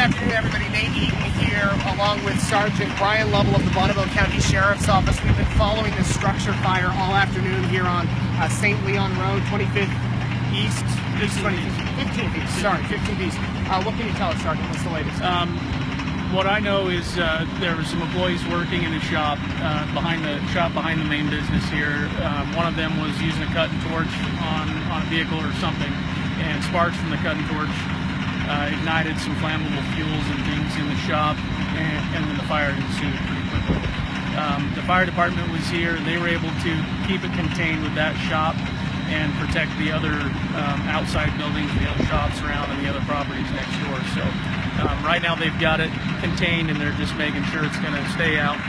afternoon, everybody. Nate Eaton here, along with Sergeant Bryan Lovell of the Bonneville County Sheriff's Office. We've been following this structure fire all afternoon here on St. Leon Road, 25th East. 15th East. Sorry, 15th East. What can you tell us, Sergeant? What's the latest? What I know is there were some employees working in a shop behind the main business here. One of them was using a cutting torch on a vehicle or something, and sparks from the cutting torch ignited some flammable fuels and things in the shop, and then the fire ensued pretty quickly. The fire department was here. They were able to keep it contained with that shop and protect the other outside buildings, the other shops around, and the other properties next door. So right now they've got it contained, and they're just making sure it's going to stay out.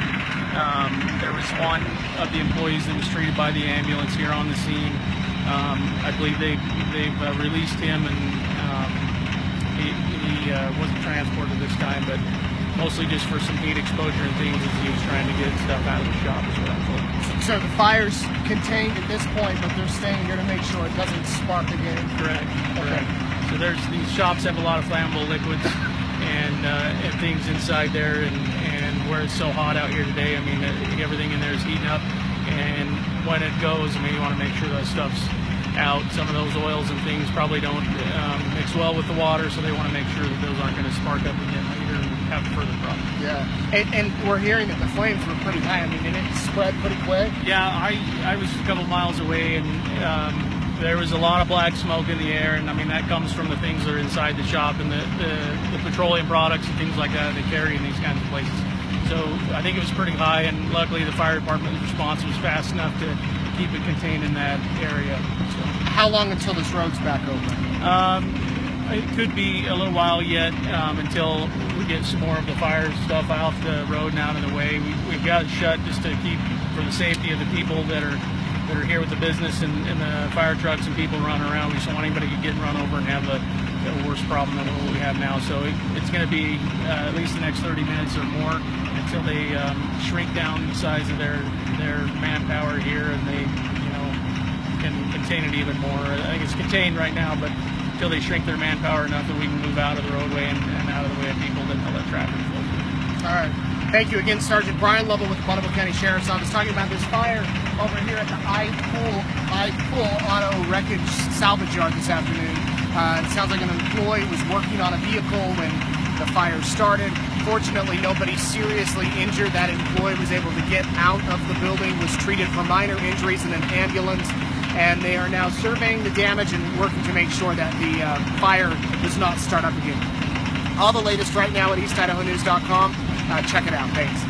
There was one of the employees that was treated by the ambulance here on the scene. I believe they've released him, and he wasn't transported this time, but mostly just for some heat exposure and things as he was trying to get stuff out of the shop as well. So the fire's contained at this point, but they're staying here to make sure it doesn't spark again. Correct. So these shops have a lot of flammable liquids and things inside there, and where it's so hot out here today, I mean, everything in there is heating up, and when it goes, I mean, you want to make sure that stuff's out. Some of those oils and things probably don't mix well with the water, so they want to make sure that those aren't going to spark up again later and have further problems. Yeah, and we're hearing that the flames were pretty high. I mean, did it spread pretty quick? Yeah, I was a couple miles away, and there was a lot of black smoke in the air, and I mean, that comes from the things that are inside the shop and the petroleum products and things like that they carry in these kinds of places. So I think it was pretty high, and luckily the fire department's response was fast enough to keep it contained in that area. So, how long until this road's back open? It could be a little while yet until we get some more of the fire stuff off the road and out of the way. We've got it shut just to keep for the safety of the people that are here with the business and the fire trucks and people running around. We just don't want anybody to get run over and have the worst problem than what we have now. So it's going to be at least the next 30 minutes or more until they shrink down the size of their manpower here, and they can contain it even more. I think it's contained right now, but until they shrink their manpower enough that we can move out of the roadway and out of the way of people, then they'll let traffic flow through. All right. Thank you again, Sergeant Bryan Lovell with the Bonneville County Sheriff's Office, talking about this fire over here at the I-Pool Auto Wreckage Salvage Yard this afternoon. It sounds like an employee was working on a vehicle when the fire started. Fortunately, nobody seriously injured. That employee was able to get out of the building, was treated for minor injuries in an ambulance, and they are now surveying the damage and working to make sure that the fire does not start up again. All the latest right now at eastidahonews.com. Check it out. Thanks.